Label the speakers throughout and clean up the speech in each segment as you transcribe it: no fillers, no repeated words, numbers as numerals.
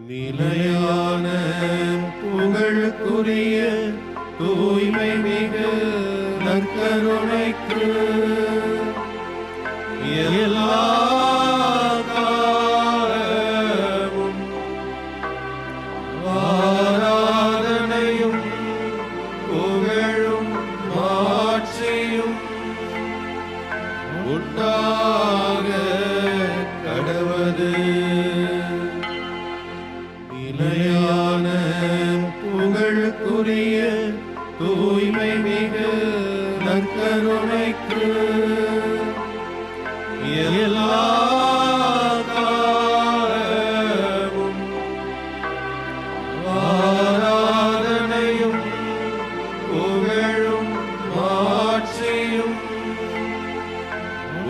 Speaker 1: நிலையான புகழுக்குரிய தூய்மை மிகு நற்கருணைக்கு எல்லா காலமும் ஆராதனையும் புகழும் மாட்சியும் உண்டாக கடவது. நிலையான புகழுக்குரிய தூய்மை மிகு நற்கருணைக்கு எல்லா காலமும் ஆராதனையும் புகழும் மாட்சியும்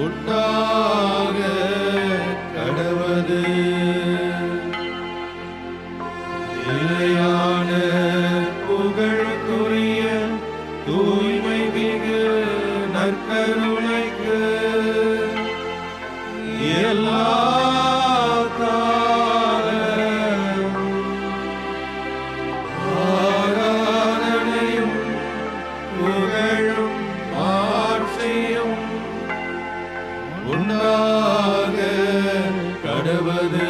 Speaker 1: உண்டாக கடவது. நிலையான புகழுக்குரிய தூய்மை மிகு நற்கருணைக்கு எல்லா காலமும் ஆராதனையும் புகழும் மாட்சியும் உண்டாக கடவது.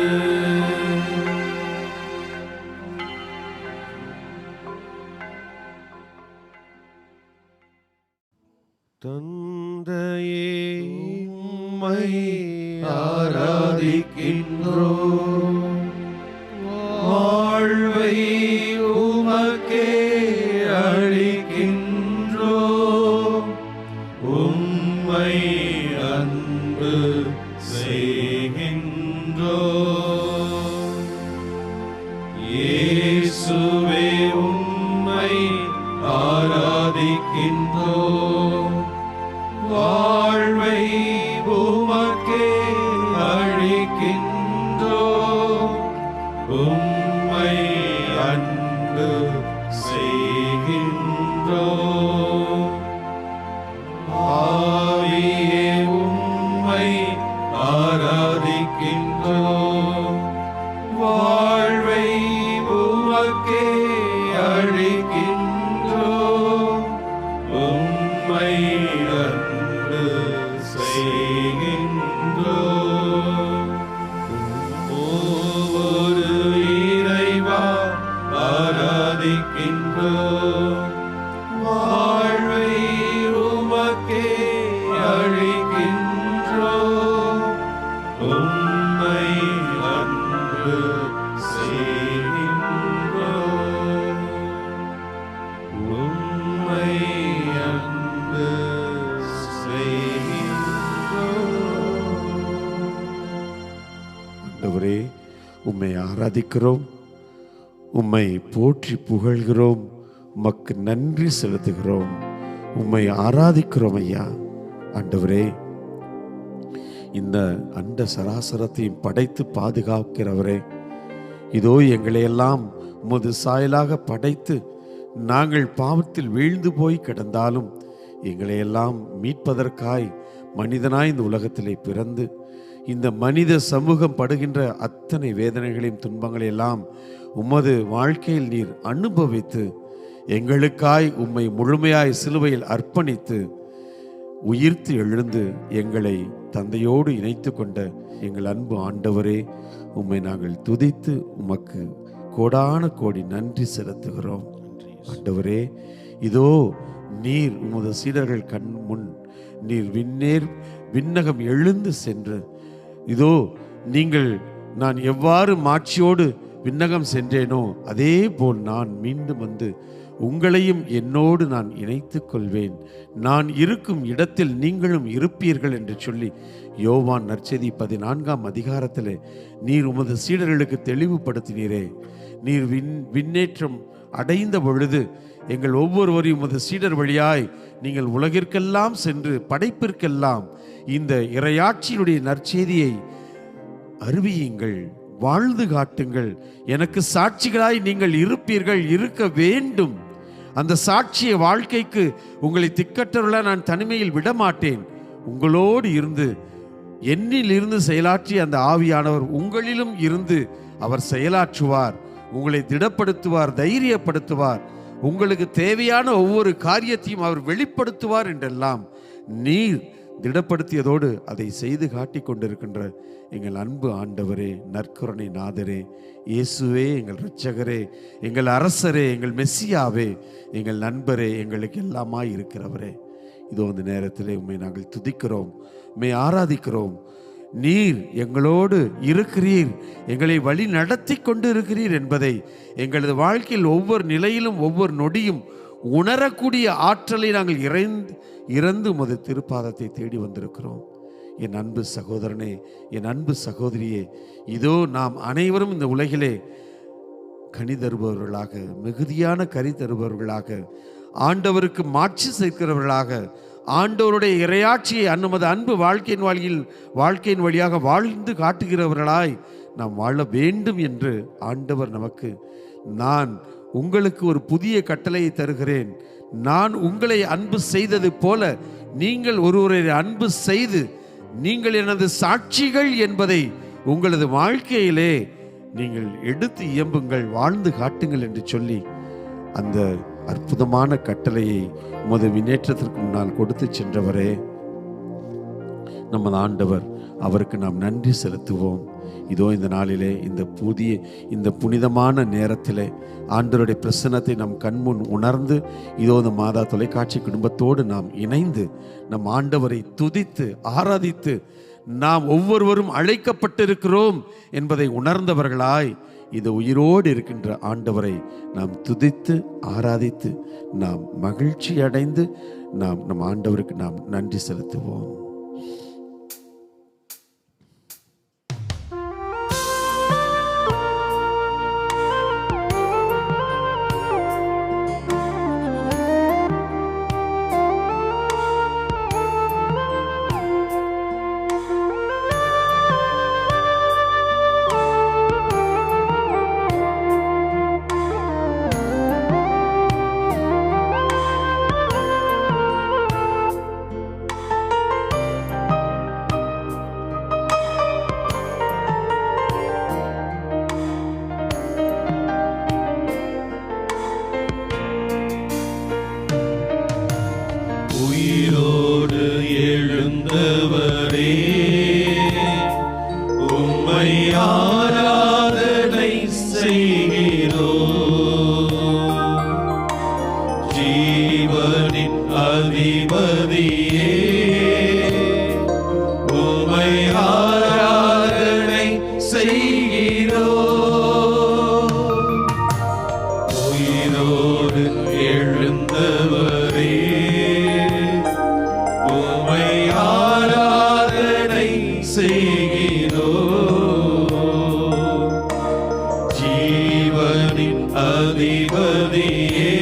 Speaker 1: தந்தையே, உம்மை ஆராதிக்கின்றோம். வாழ்வை உமக்கே அளிக்கின்றோம். உம்மை அன்பு செய்கின்றோம். இயேசுவே, உம்மை ஆராதிக்கின்றோம். வாழ்வை உமக்கே அளிக்கின்றோம். உம்மை அன்பு செய்கின்றோம். ஆவியே, உம்மை ஆராதிக்கின்றோம். வாழ்வை உமக்கே அளிக்கின்றோம். உம்மை அன்பு செய்கின்றோம். ஒவ்வொரு இறைவா ஆராதிக்கின்றோம். வாழ்வை உமக்கே அளிக்கின்றோம். உம்மை அன்பு செய்கின்றோம். உம்மை அன்பு செய்கின்றோம்.
Speaker 2: ஆண்டவரே, உம்மை ஆராதிக்கிறோம், உம்மை போற்றி புகழ்கிறோம், உமக்கு நன்றி செலுத்துகிறோம், உம்மை ஆராதிக்கிறோம் ஐயா. ஆண்டவரே, இந்த அண்ட சராசரத்தையும் படைத்து பாதுகாக்கிறவரே, இதோ எங்களையெல்லாம் உமது சாயலாக படைத்து நாங்கள் பாவத்தில் வீழ்ந்து போய் கிடந்தாலும் எங்களையெல்லாம் மீட்பதற்காய் மனிதனாய் இந்த உலகத்திலே பிறந்து இந்த மனித சமூகம் படுகின்ற அத்தனை வேதனைகளையும் துன்பங்களையெல்லாம் உமது வாழ்க்கையில் நீர் அனுபவித்து எங்களுக்காய் உம்மை முழுமையாய் சிலுவையில் அர்ப்பணித்து உயிர்த்து எழுந்து எங்களை தந்தையோடு இணைத்து கொண்ட எங்கள் அன்பு ஆண்டவரே, உம்மை நாங்கள் துதித்து உமக்கு கோடான கோடி நன்றி செலுத்துகிறோம். ஆண்டவரே, இதோ நீர் உமது சீடர்கள் கண் முன் நீர் விண்ணகம் எழுந்து சென்று, இதோ நீங்கள் நான் எவ்வாறு மாட்சியோடு விண்ணகம் சென்றேனோ அதே போல் நான் மீண்டும் வந்து உங்களையும் என்னோடு நான் இணைத்துக் கொள்வேன், நான் இருக்கும் இடத்தில் நீங்களும் இருப்பீர்கள் என்று சொல்லி யோவான் நற்செய்தி 14ஆம் அதிகாரத்தில் நீர் உமது சீடர்களுக்கு தெளிவுபடுத்தினீரே. நீர் விண்ணேற்றம் அடைந்த பொழுது எங்கள் ஒவ்வொருவரையும் உமது சீடர் வழியாய் நீங்கள் உலகிற்கெல்லாம் சென்று படைப்பிற்கெல்லாம் இந்த இறையாட்சியினுடைய நற்செய்தியை அறிவியுங்கள், வாழ்ந்து காட்டுங்கள், எனக்கு சாட்சிகளாய் நீங்கள் இருப்பீர்கள், இருக்க வேண்டும். அந்த சாட்சிய வாழ்க்கைக்கு உங்களை திக்கற்றவர்களாக நான் தனிமையில் விடமாட்டேன், உங்களோடு இருந்து என்னில் இருந்து செயலாற்றிய அந்த ஆவியானவர் உங்களிலும் இருந்து அவர் செயலாற்றுவார். உங்களை திடப்படுத்துவார், தைரியப்படுத்துவார், உங்களுக்கு தேவையான ஒவ்வொரு காரியத்தையும் அவர் வெளிப்படுத்துவார் என்றெல்லாம் நீர் திடப்படுத்தியதோடு அதை செய்து காட்டி கொண்டிருக்கின்ற எங்கள் அன்பு ஆண்டவரே, நற்கருணை நாதரே, இயேசுவே, எங்கள் இரட்சகரே, எங்கள் அரசரே, எங்கள் மெஸ்ஸியாவே, எங்கள் நண்பரே, எங்களுக்கு எல்லாமாய் இருக்கிறவரே, இதோ இந்த நேரத்திலே உம்மை நாங்கள் துதிக்கிறோம், உம்மை ஆராதிக்கிறோம். நீர் எங்களோடு இருக்கிறீர், எங்களை வழி நடத்தி கொண்டு இருக்கிறீர் என்பதை எங்களது வாழ்க்கையில் ஒவ்வொரு நிலையிலும் ஒவ்வொரு நொடியும் உணரக்கூடிய ஆற்றலை நாங்கள் இறந்து உமது திருப்பாதத்தை தேடி வந்திருக்கிறோம். என் அன்பு சகோதரனே, என் அன்பு சகோதரியே, இதோ நாம் அனைவரும் இந்த உலகிலே கனி தருபவர்களாக, மிகுதியான கனி தருபவர்களாக, ஆண்டவருக்கு மாட்சி சேர்க்கிறவர்களாக, ஆண்டவருடைய இறையாட்சியை நமது அன்பு வாழ்க்கையின் வழியாக வாழ்ந்து காட்டுகிறவர்களாய் நாம் வாழ வேண்டும் என்று ஆண்டவர் நமக்கு, நான் உங்களுக்கு ஒரு புதிய கட்டளையை தருகிறேன், நான் உங்களை அன்பு செய்தது போல நீங்கள் ஒருவரை அன்பு செய்து நீங்கள் எனது சாட்சிகள் என்பதை உங்களது வாழ்க்கையிலே நீங்கள் எடுத்து இயம்புங்கள், வாழ்ந்து காட்டுங்கள் என்று சொல்லி அந்த அற்புதமான கட்டளையை உமது விண்ணேற்றத்திற்கு முன்னால் கொடுத்து சென்றவரே நமது ஆண்டவர், அவருக்கு நாம் நன்றி செலுத்துவோம். இதோ இந்த நாளிலே, இந்த புனிதமான நேரத்திலே ஆண்டவருடைய பிரசன்னத்தை நம் கண்முன் உணர்ந்து, இதோ இந்த மாதா தொலைக்காட்சி குடும்பத்தோடு நாம் இணைந்து நம் ஆண்டவரை துதித்து ஆராதித்து, நாம் ஒவ்வொருவரும் அழைக்கப்பட்டிருக்கிறோம் என்பதை உணர்ந்தவர்களாய் இது உயிரோடு இருக்கின்ற ஆண்டவரை நாம் துதித்து ஆராதித்து நாம் மகிழ்ச்சி அடைந்து நம் ஆண்டவருக்கு நாம் நன்றி செலுத்துவோம்.
Speaker 1: உயிரோடு எழுந்தவரே, உம்மை ஆராதனை செய்கிறோம். ஜீவனின் அதிபதியே, உம்மை ஆராதனை செய்கிறோம். உயிரோடு எழுந்தவரே, உம்மை ஆராதனை செய்கிறோம். ஜீவனின் அதிபதியே,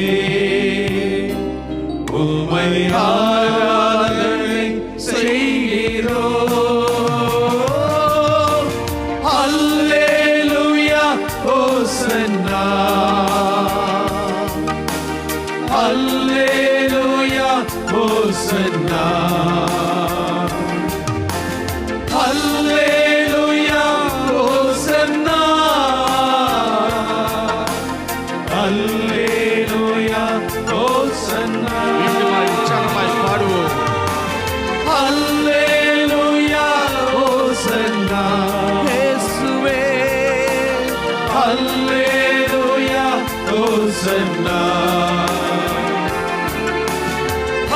Speaker 1: உம்மை ஆராதனை செய்கிறோம். அல்லேலூயா, ஹோசன்னா, அல்லேலூயா, ஹோசன்னா, அல்லேலூயா, ஹோசன்னா, அல்லேலூயா, ஹோசன்னா. உற்சாகமாய் பாடுவோம். அல்லேலூயா, ஹோசன்னா, இயேசுவே, அல்லேலூயா, ஹோசன்னா,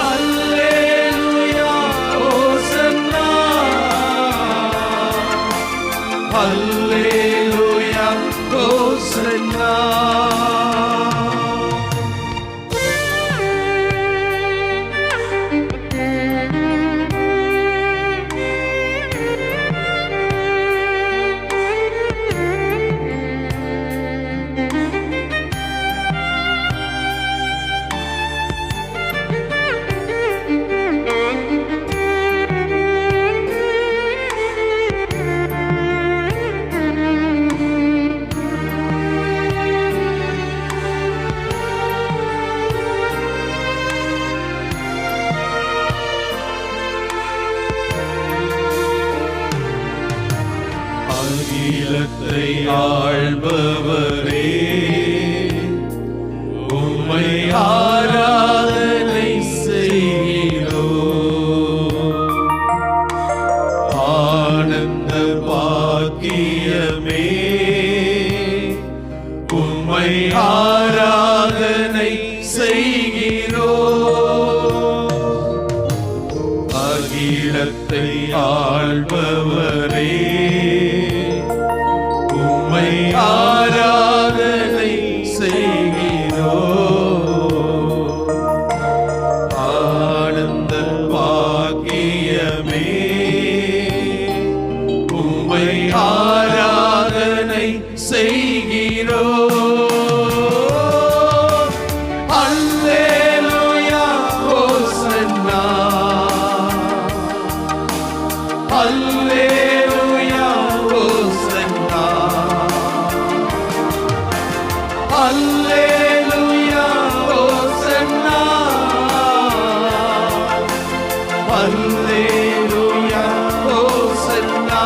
Speaker 1: அல்லேலூயா, ஹோசன்னா, அல்லேலூயா, ஹோசன்னா. அகிலத்தை ஆள்பவரே, உம்மை ஆராதனை செய்கிறோம். ஆனந்த பாக்கியமே, உம்மை ஆராதனை செய்கிறோம். அகிலத்தை ஆள்பவரே, உம்மை ஆராதனை செய்கிறோம். ஆனந்த பாக்கியமே, உம்மை ஆராதனை செய்கிறோம். அல்லேலூயா ஹோசன்னா, அல்லேலூயா ஹோசன்னா, அல்லேலூயா ஹோசன்னா, அல்லேலூயா ஹோசன்னா,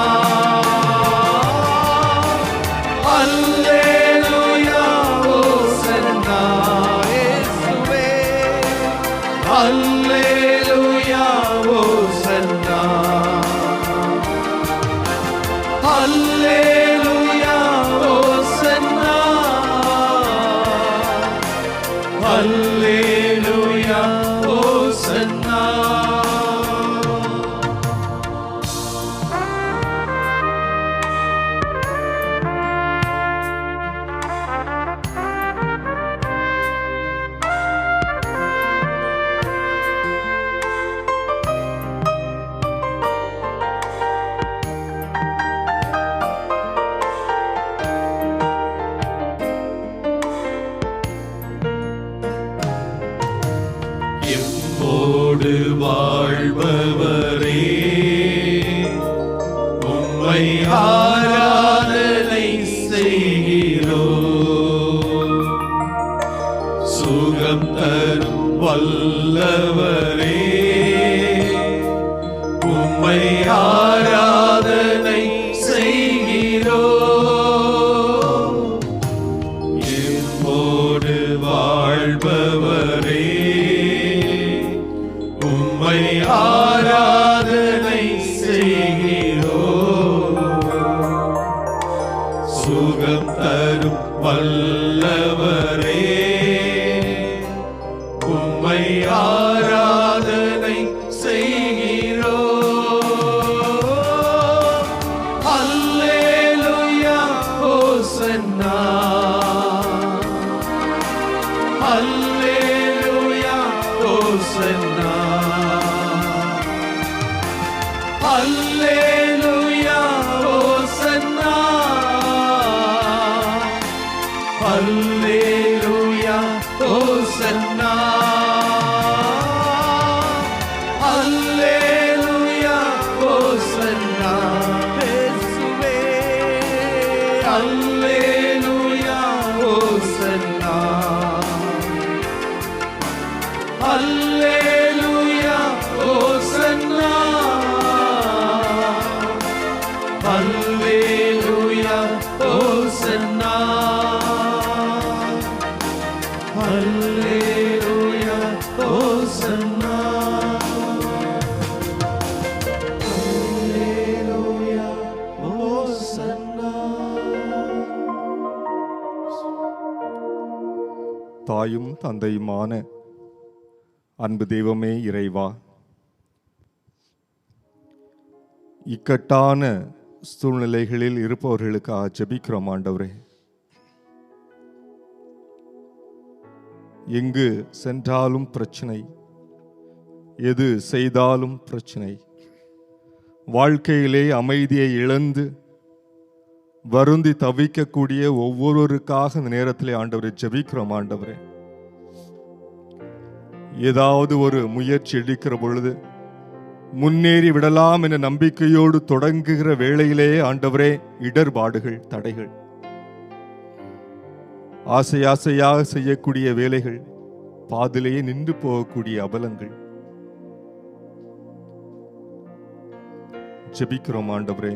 Speaker 1: அல்லேலூயா ஹோசன்னா. இயேசுவே, அல்லேலூயா ஹோசன்னா, அல்லேலூயா ஹோசன்னா, அல்லேலூயா ஹோசன்னா. எம்மோடு வாழ்பவரே, உம்மை ஆராதனை செய்கிறோம். சுகம் தரும் வல்லவரே, உம்மை ஆராதனை செய்கிறோம். எம்மோடு வாழ்பவரே, உம்மை ஆராதனை செய்கிறோம். சுகம் தரும் வல்லவரே, உம்மை ஆராதனை செய்கிறோம். அல்லேலூயா ஹோசன்னா, அல்லேலூயா ஹோசன்னா, அல்லேலூயா ஹோசன்னா, அல்லேலூயா ஹோசன்னா, அல்லேலூயா ஹோசன்னா. இயேசுவே, அல்லேலூயா ஹோசன்னா, அல்லேலூயா ஹோசன்னா, அல்லேலூயா ஹோசன்னா, அல்லேலூயா ஹோசன்னா, அல்லேலூயா ஹோசன்னா.
Speaker 3: தாயும் தந்தையுமான அன்பு தெய்வமே இறைவா, இக்கட்டான சூழ்நிலைகளில் இருப்பவர்களுக்காக ஜெபிக்கிறோம் ஆண்டவரே. எங்கு சென்றாலும் பிரச்சனை, எது செய்தாலும் பிரச்சனை, வாழ்க்கையிலே அமைதியை இழந்து வருந்தி தவிக்கக்கூடிய ஒவ்வொருவருக்காக இந்த நேரத்திலே ஆண்டவரை ஜெபிக்கிறோம் ஆண்டவரே. ஏதாவது ஒரு முயற்சி எடுக்கிற பொழுது முன்னேறி விடலாம் என்ற நம்பிக்கையோடு தொடங்குகிற வேளையிலே ஆண்டவரே இடர்பாடுகள், தடைகள், ஆசை ஆசையாக செய்யக்கூடிய வேலைகள், பாதிலேயே நின்று போகக்கூடிய அபலங்கள். ஜெபிக்கிறோம் ஆண்டவரே.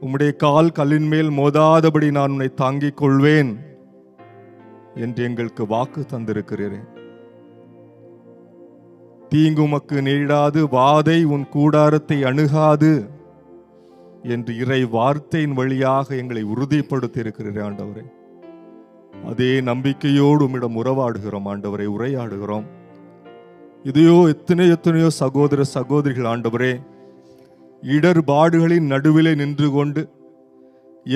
Speaker 3: உம்முடைய கால் கல்லின் மேல் மோதாதபடி நான் உன்னை தாங்கிக் கொள்வேன் என்று எங்களுக்கு வாக்கு தந்திருக்கிறீரே. தீங்கு உமக்கு நேரிடாது, வாதை உன் கூடாரத்தை அணுகாது என்று இறை வார்த்தையின் வழியாக எங்களை உறுதிப்படுத்தி இருக்கிறீரே ஆண்டவரே. அதே நம்பிக்கையோடு உம்மிடம் உறவாடுகிறோம் ஆண்டவரே, உரையாடுகிறோம். இதையோ எத்தனையோ சகோதர சகோதரிகள் ஆண்டவரே, இடர்பாடுகளின் நடுவிலே நின்று கொண்டு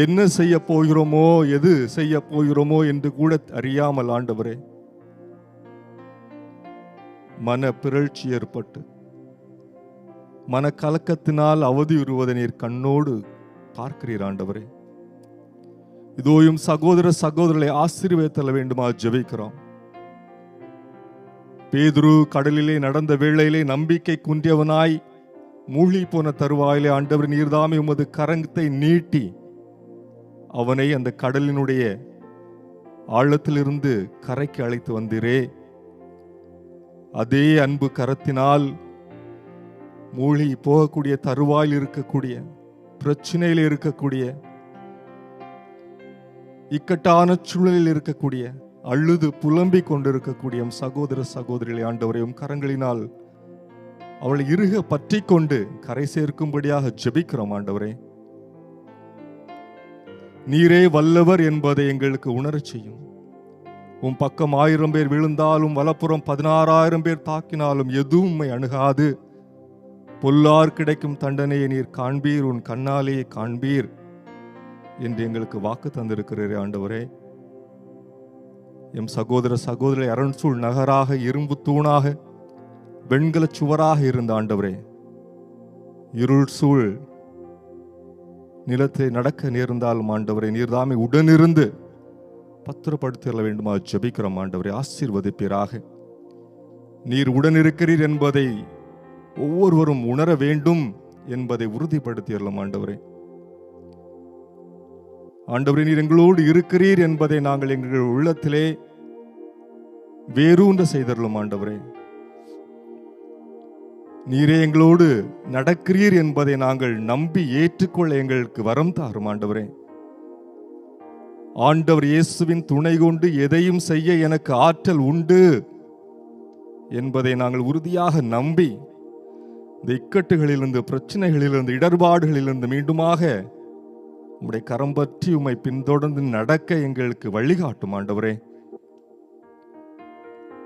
Speaker 3: என்ன செய்ய போகிறோமோ, எது செய்ய போகிறோமோ என்று கூட அறியாமல் ஆண்டவரே மன பிறழ்ச்சி ஏற்பட்டு மன கலக்கத்தினால் அவதியுறுவதை நீர் கண்ணோடு பார்க்கிறீர் ஆண்டவரே. இதோயும் சகோதர சகோதரர்களை ஆசீர்வதித்தல வேண்டுமா ஜெபிக்கிறோம். பேதுரு கடலிலே நடந்த வேளையிலே நம்பிக்கை குன்றியவனாய் மூழ்கி போன தருவாயிலே ஆண்டவர் நீர்தாமே உமது கரத்தை நீட்டி அவனை அந்த கடலினுடைய ஆழத்திலிருந்து கரைக்கு அழைத்து வந்தீரே. அதே அன்பு கரத்தினால் மூழ்கி போகக்கூடிய தருவாயில் இருக்கக்கூடிய, பிரச்சனையில் இருக்கக்கூடிய, இக்கட்டான சூழலில் இருக்கக்கூடிய, அழுது புலம்பிக் கொண்டிருக்கக்கூடிய சகோதர சகோதரிகளை ஆண்டவரை கரங்களினால் அவளை இறுக பற்றி கொண்டு கரை சேர்க்கும்படியாக ஜெபிக்கிறோம் ஆண்டவரே. நீரே வல்லவர் என்பதை எங்களுக்கு உணரச் செய்யும். உன் பக்கம் 1000 பேர் விழுந்தாலும் வலப்புறம் 16,000 பேர் தாக்கினாலும் எதுவும் உம்மை அணுகாது. பொல்லார் கிடைக்கும் தண்டனையை நீர் காண்பீர், உன் கண்ணாலேயே காண்பீர் என்று எங்களுக்கு வாக்கு தந்திருக்கிறீரே ஆண்டவரே. எம் சகோதர சகோதரி அரண்சூழ் நகராக, இரும்பு தூணாக, வெண்கல சுவராக இருந்த ஆண்டவரே, இருள் சூழ் நிலத்தை நடக்க நேர்ந்தாலும் ஆண்டவரே நீர்தாமே உடனிருந்து பத்திரப்படுத்த வேண்டுமா ஜெபிக்கிறோம் ஆண்டவரே. ஆசீர்வதிப்பீராக. நீர் உடனிருக்கிறீர் என்பதை ஒவ்வொருவரும் உணர வேண்டும் என்பதை உறுதிப்படுத்தியறலாம் ஆண்டவரே. ஆண்டவரே, நீர் எங்களோடு இருக்கிறீர் என்பதை நாங்கள் எங்கள் உள்ளத்திலே வேரூன்ற செய்தறலாம் ஆண்டவரே. நீரே எங்களோடு நடக்கிறீர் என்பதை நாங்கள் நம்பி ஏற்றுக்கொள்ள எங்களுக்கு வரம் தாரும் ஆண்டவரே. ஆண்டவர் இயேசுவின் துணை கொண்டு எதையும் செய்ய எனக்கு ஆற்றல் உண்டு என்பதை நாங்கள் உறுதியாக நம்பி இந்த இக்கட்டுகளிலிருந்து, பிரச்சனைகளிலிருந்து, இடர்பாடுகளிலிருந்து மீண்டுமாக உம்முடைய கரம் பற்றி உம்மை பின்தொடர்ந்து நடக்க எங்களுக்கு வழிகாட்டும் ஆண்டவரே.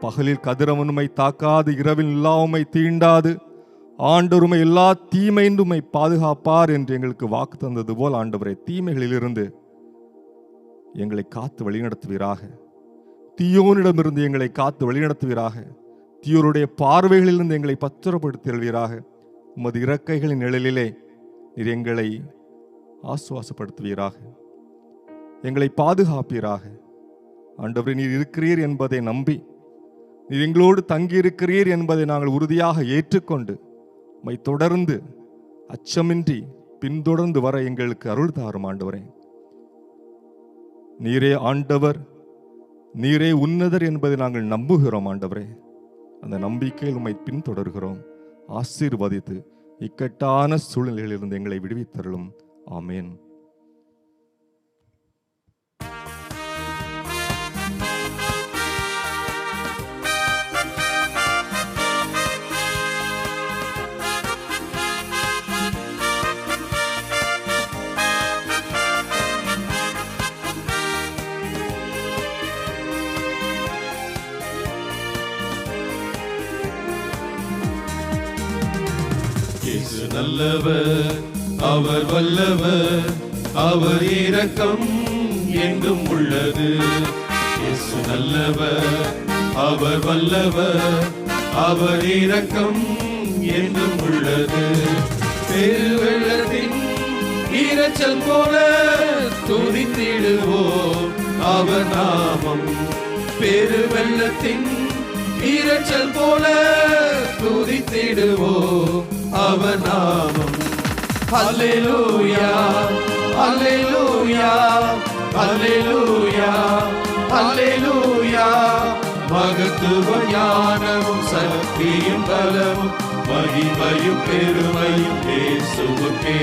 Speaker 3: பகலில் கதிரவன் உம்மை தாக்காது, இரவில் நிலா உம்மை தீண்டாது, ஆண்டவர் உம்மை எல்லா தீமையின்றி உம்மை பாதுகாப்பார் என்று எங்களுக்கு வாக்கு தந்தது போல் ஆண்டவரே, தீமைகளிலிருந்து எங்களை காத்து வழிநடத்துவீராக. தீயோனிடமிருந்து எங்களை காத்து வழிநடத்துவீராக. தீயோருடைய பார்வைகளிலிருந்து எங்களை பத்திரப்படுத்துவீராக. உமது இறக்கைகளின் நிழலிலே நீர் எங்களை ஆசுவாசப்படுத்துவீராக. எங்களை பாதுகாப்பீராக. ஆண்டவரே, நீர் இருக்கிறீர் என்பதை நம்பி, நீர் எங்களோடு தங்கியிருக்கிறீர் என்பதை நாங்கள் உறுதியாக ஏற்றுக்கொண்டு உம்மை தொடர்ந்து அச்சமின்றி பின்தொடர்ந்து வர எங்களுக்கு அருள் தாரும் ஆண்டவரே. நீரே ஆண்டவர், நீரே உன்னதர் என்பதை நாங்கள் நம்புகிறோம் ஆண்டவரே. அந்த நம்பிக்கையில் உம்மை பின்தொடர்கிறோம். ஆசீர்வதித்து இக்கட்டான சூழ்நிலையிலிருந்து எங்களை விடுவித்தருளும். ஆமேன்.
Speaker 1: இயேசு நல்லவர், அவர் வல்லவர், அவர் இரக்கம் என்றும் உள்ளது. இயேசு நல்லவர், அவர் வல்லவர், அவர் இரக்கம் என்றும் உள்ளது. பெருவெள்ளத்தின் இரைச்சல் போல துதித்திடுவோம் அவர் நாமம். பெருவெள்ளத்தின் இரைச்சல் போல துதித்திடுவோம் அவர் நாமம். அல்லேலூயா, அல்லேலூயா, அல்லேலூயா, அல்லேலூயா. மகத்துவம் ஞானமும் சக்தியும் பலமும் மகிமையும் பெருமையும் இயேசுவுக்கே.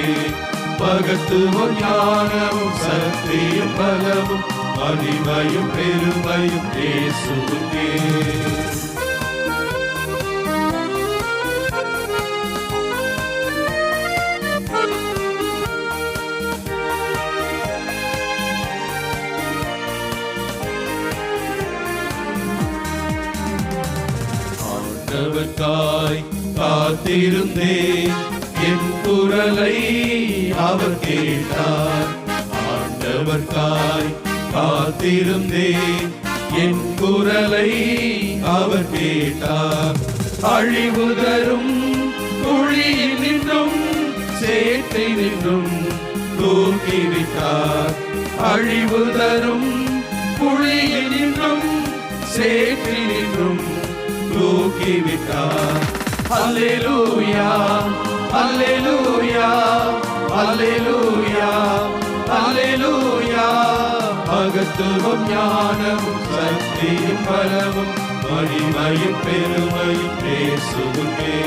Speaker 1: மகத்துவம் ஞானமும் சக்தியும் பலமும் மகிமையும் பெருமையும் இயேசுவுக்கே. ஆண்டவர்க்காய் காத்திருந்தேன், என் குரலை அவர் கேட்டார். ஆண்டவர்க்காய் காத்திருந்தேன், என் குரலை அவர் கேட்டார். அழிவு தரும் குழியில் நின்றும் சேற்றை நின்றும் தூக்கிவிட்டார். அழிவு தரும் குழியில் நின்றும் சேற்றில் நின்றும் தூக்கிவிட்டார். அல்லேலூயா அல்லேலூயா அல்லேலூயா அல்லேலூயா. மகத்துவம் ஞானமும் சக்தியும் பலமும் மகிமையும் பெருமையும் இயேசுவுக்கே.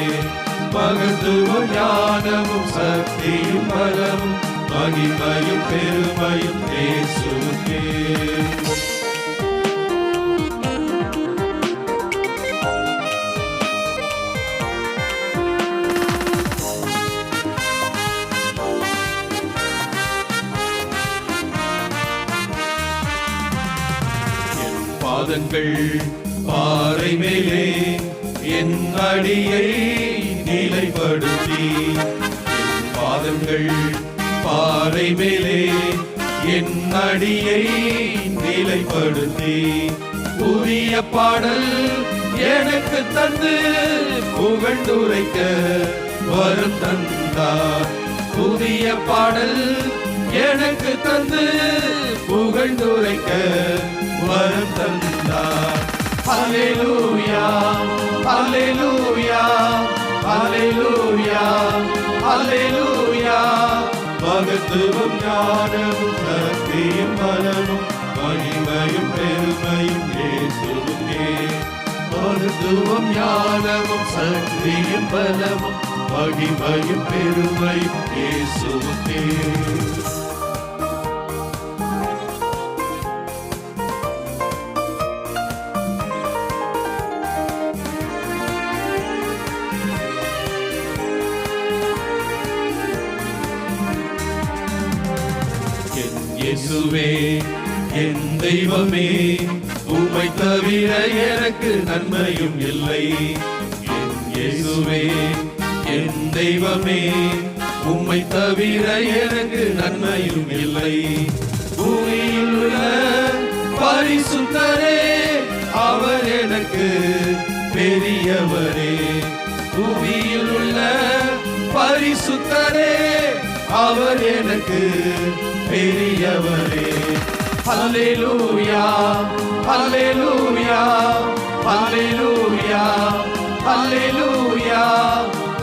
Speaker 1: மகத்துவம் ஞானமும் சக்தியும் பலமும் மகிமையும் பெருமையும் இயேசுவுக்கே. பாதங்கள் பாறை மேலே என் அடியை நிலைப்படுத்தி, என் பாதங்கள் பாறை மேலே என் அடியை நிலைப்படுத்தி, புதிய பாடல் எனக்கு தந்து புகழ்ந்துரைக்க வரம் தந்தார். புதிய பாடல் எனக்கு தந்து புகழ்ந்துரைக்க வரம் தந்தார். அல்லேலூயா அல்லேலூயா அல்லேலூயா அல்லேலூயா. மகத்துவம் ஞானமும் சக்தியும் பலமும் மகிமையும் பெருமையும் இயேசுவுக்கே. மகத்துவம் ஞானமும் சக்தியும் பலமும் மகிமையும் பெருமையும் இயேசுவுக்கே. இயேசுவே என் தெய்வமே, உம்மை தவிர எனக்கு நன்மையும் இல்லை. என் இயேசுவே என் தெய்வமே, உம்மை தவிர எனக்கு நன்மையும் இல்லை. பூமியில் உள்ள பரிசுத்தரே, அவர் எனக்கு பெரியவரே. பூமியில் உள்ள பரிசுத்தரே, அவர் எனக்கு பெரியவரே. அல்லேலூயா அல்லேலூயா அல்லேலூயா அல்லேலூயா.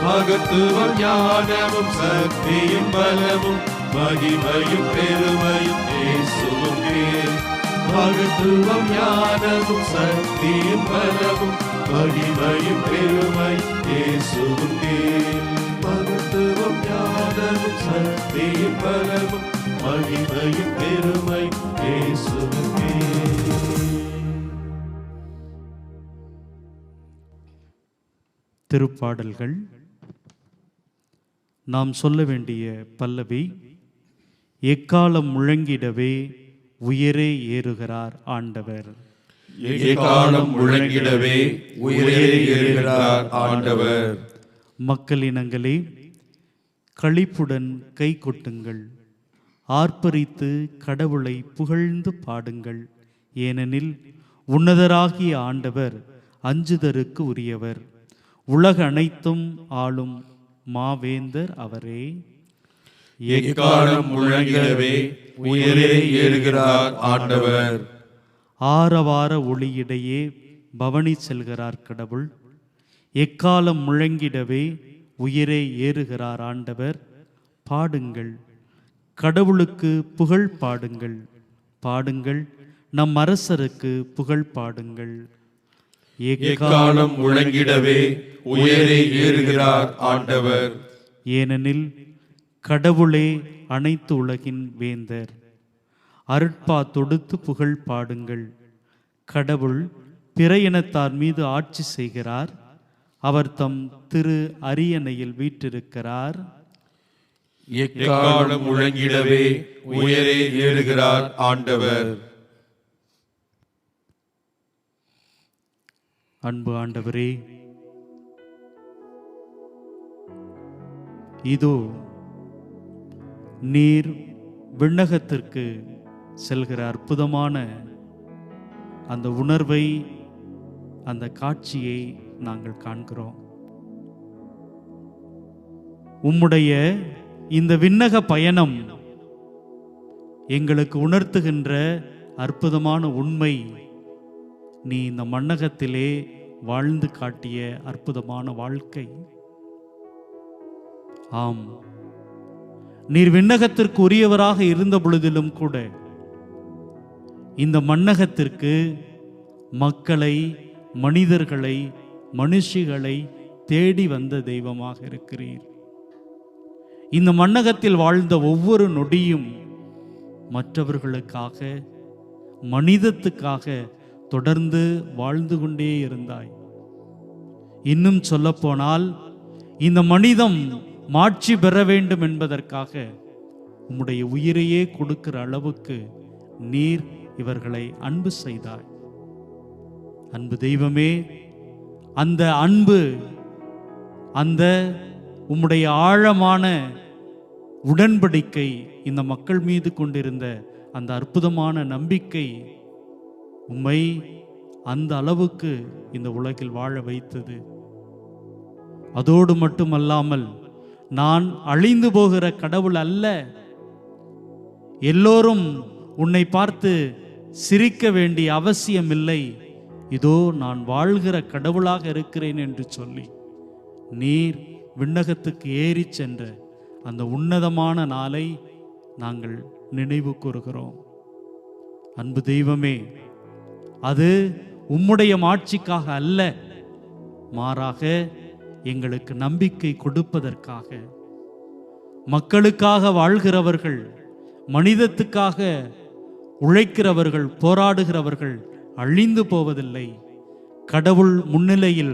Speaker 1: மகத்துவம் ஞானமும் சக்தியும் பலமும் மகிமையும் பெருமையும் இயேசுவுக்கே. மகத்துவம் ஞானமும் சக்தியும் பலமும் மகிமையும் பெருமையும் இயேசுவுக்கே. மகத்துவம் ஞானமும் சக்தியும் பலமும் மகிமையும் பெருமையும் இயேசுவுக்கே.
Speaker 4: திருப்பாடல்கள். நாம் சொல்ல வேண்டிய பல்லவி: எக்காலம் முழங்கிடவே உயரே ஏறுகிறார் ஆண்டவர்.
Speaker 1: எக்காலம் முழங்கிடவே உயரே ஏறுகிறார் ஆண்டவர்.
Speaker 4: மக்களினங்களே, களிப்புடன் கை கொட்டுங்கள், ஆர்ப்பரித்து கடவுளை புகழ்ந்து பாடுங்கள். ஏனெனில் உன்னதராகிய ஆண்டவர் அஞ்சுதற்கு உரியவர், உலக அனைத்தும் ஆளும் மாவேந்தர் அவரே.
Speaker 1: எக்காலம் முழங்கிடவே உயரே ஏறுகிறார் ஆண்டவர்.
Speaker 4: ஆரவார ஒளியிடையே பவனி செல்கிறார் கடவுள். எக்காலம் முழங்கிடவே உயரே ஏறுகிறார் ஆண்டவர். பாடுங்கள், கடவுளுக்கு புகழ் பாடுங்கள். பாடுங்கள், நம் அரசருக்கு புகழ் பாடுங்கள்.
Speaker 1: எக்காலம் முழங்கிடவே உயரே ஏறுகிறார் ஆண்டவர்.
Speaker 4: ஏனெனில் கடவுளே அனைத்து உலகின் வேந்தர். அருட்பா தொடுத்து புகழ் பாடுங்கள். கடவுள் பிற இனத்தார் மீது ஆட்சி செய்கிறார். அவர் தம் திரு அரியணையில் வீற்றிருக்கிறார்.
Speaker 1: எக்காலம் முழங்கிடவே உயரே ஏறுகிறார் ஆண்டவர்.
Speaker 4: அன்பு ஆண்டவரே, இதோ நீர் விண்ணகத்திற்கு செல்கிற அற்புதமான அந்த உணர்வை, அந்த காட்சியை நாங்கள் காண்கிறோம். உம்முடைய இந்த விண்ணக பயணம் எங்களுக்கு உணர்த்துகின்ற அற்புதமான உண்மை, நீ இந்த மண்ணகத்திலே வாழ்ந்து காட்டிய அற்புதமான வாழ்க்கை. ஆம், நீர் விண்ணகத்திற்கு உரியவராக இருந்த பொழுதிலும் கூட இந்த மண்ணகத்திற்கு மக்களை, மனிதர்களை, மனுஷிகளை தேடி வந்த தெய்வமாக இருக்கிறீர். இந்த மண்ணகத்தில் வாழ்ந்த ஒவ்வொரு நொடியும் மற்றவர்களுக்காக, மனிதத்துக்காக தொடர்ந்து வாழ்ந்து கொண்டே இருந்தாய். இன்னும் சொல்லப்போனால் இந்த மனிதம் மாட்சி பெற வேண்டும் என்பதற்காக உம்முடைய உயிரையே கொடுக்கிற அளவுக்கு நீர் இவர்களை அன்பு செய்தாய். அன்பு தெய்வமே, அந்த அன்பு, அந்த உம்முடைய ஆழமான உடன்படிக்கை, இந்த மக்கள் மீது கொண்டிருந்த அந்த அற்புதமான நம்பிக்கை உம்மை அந்த அளவுக்கு இந்த உலகில் வாழ வைத்தது. அதோடு மட்டுமல்லாமல், நான் அழிந்து போகிற கடவுள் அல்ல, எல்லோரும் உன்னை பார்த்து சிரிக்க வேண்டிய அவசியமில்லை, இதோ நான் வாழ்கிற கடவுளாக இருக்கிறேன் என்று சொல்லி நீர் விண்ணகத்துக்கு ஏறி சென்ற அந்த உன்னதமான நாளை நாங்கள் நினைவு கூறுகிறோம். அன்பு தெய்வமே, அது உம்முடைய மாட்சிக்காக அல்ல, மாறாக எங்களுக்கு நம்பிக்கை கொடுப்பதற்காக. மக்களுக்காக வாழ்கிறவர்கள், மனிதத்துக்காக உழைக்கிறவர்கள், போராடுகிறவர்கள் அழிந்து போவதில்லை. கடவுள் முன்னிலையில்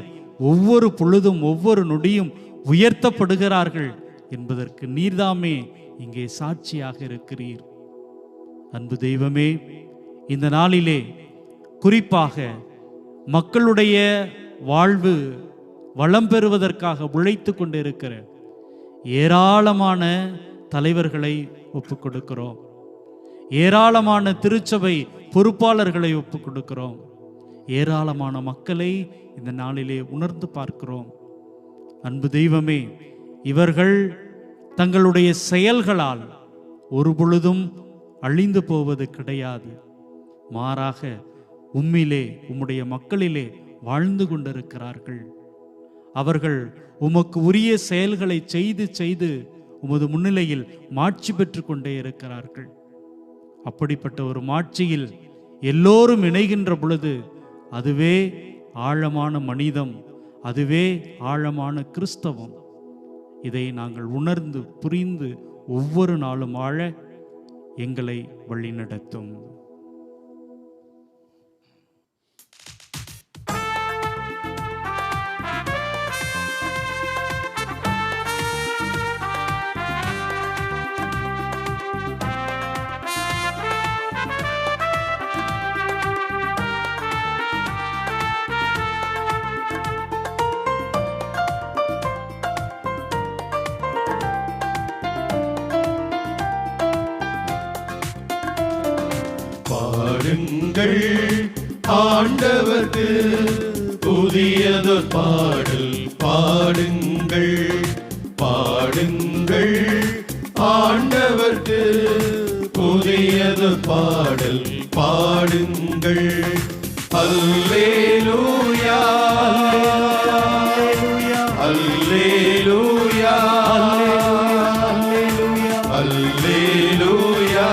Speaker 4: ஒவ்வொரு பொழுதும், ஒவ்வொரு நொடியும் உயர்த்தப்படுகிறார்கள் என்பதற்கு நீர்தாமே இங்கே சாட்சியாக இருக்கிறீர். அன்பு தெய்வமே, இந்த நாளிலே குறிப்பாக மக்களுடைய வாழ்வு வளம் பெறுவதற்காக உழைத்து கொண்டிருக்கிற ஏராளமான தலைவர்களை ஒப்புக் கொடுக்கிறோம். ஏராளமான திருச்சபை பொறுப்பாளர்களை ஒப்புக் கொடுக்கிறோம். ஏராளமான மக்களை இந்த நாளிலே உணர்ந்து பார்க்கிறோம். அன்பு தெய்வமே, இவர்கள் தங்களுடைய செயல்களால் ஒரு பொழுதும் அழிந்து போவது கிடையாது. மாறாக உம்மிலே, உம்முடைய மக்களிலே வாழ்ந்து கொண்டிருக்கிறார்கள். அவர்கள் உமக்கு உரிய செயல்களை செய்து செய்து உமது முன்னிலையில் மாட்சி பெற்று கொண்டே இருக்கிறார்கள். அப்படிப்பட்ட ஒரு மாட்சியில் எல்லோரும் இணைகின்ற பொழுது அதுவே ஆழமான மனிதம், அதுவே ஆழமான கிறிஸ்தவம். இதை நாங்கள் உணர்ந்து புரிந்து ஒவ்வொரு நாளும் வாழ எங்களை வழிநடத்தும்.
Speaker 1: பாடுங்கள் ஆண்டவர்க்கு புதியதொரு பாடல் பாடுங்கள். பாடுங்கள் ஆண்டவர்க்கு புதியதொரு பாடல் பாடுங்கள். அல்லேலூயா அல்லேலூயா அல்லேலூயா அல்லேலூயா.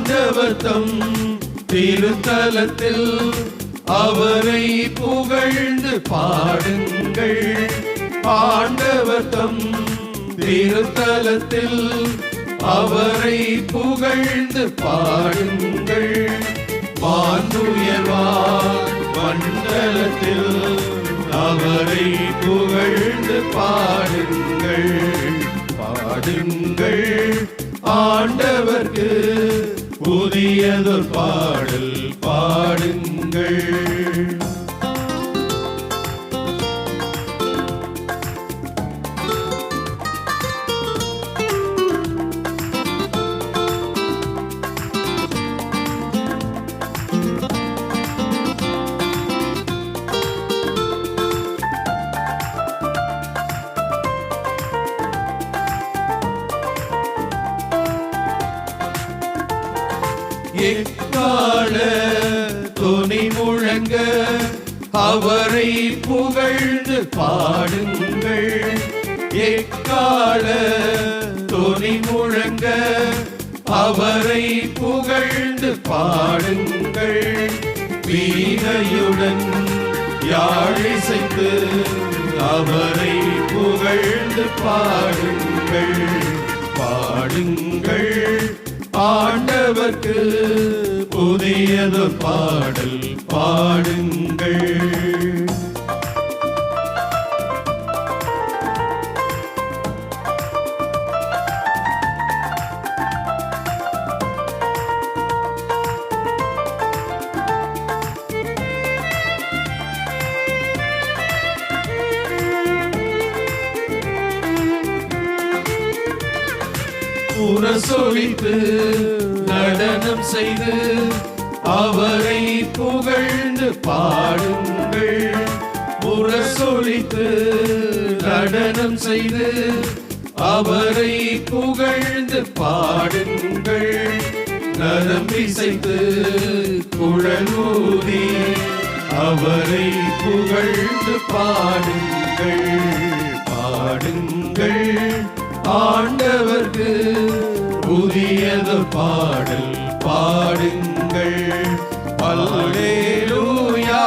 Speaker 1: ஆண்டவர் தம் திருத்தலத்தில் அவரை புகழ்ந்து பாடுங்கள். ஆண்டவர் தம் திருத்தலத்தில் அவரை புகழ்ந்து பாடுங்கள். வானுயர்வார் மண்டலத்தில் அவரை புகழ்ந்து பாடுங்கள். பாடுங்கள் ஆண்டவர்க்கு புதியதொரு பாடல் பாடுங்கள். எக்கால தொனி முழங்க அவரை புகழ்ந்து பாடுங்கள். எக்கால தொனி முழங்க அவரை புகழ்ந்து பாடுங்கள். வீணையுடன் யாழிசைத்து அவரை புகழ்ந்து பாடுங்கள். பாடுங்கள் ஆண்டவர்க்கு புதியதொரு பாடல் பாடுங்கள். முரசொலித்து நடனம் செய்து அவரை புகழ்ந்து பாடுங்கள். முரசொலித்து நடனம் செய்து அவரை புகழ்ந்து பாடுங்கள். நரம் இசைத்து குழலூதி அவரை புகழ்ந்து பாடுங்கள். பாடுங்கள் ஆண்டவர்க்கு புதியதொரு பாடல் பாடுங்கள். அல்லேலூயா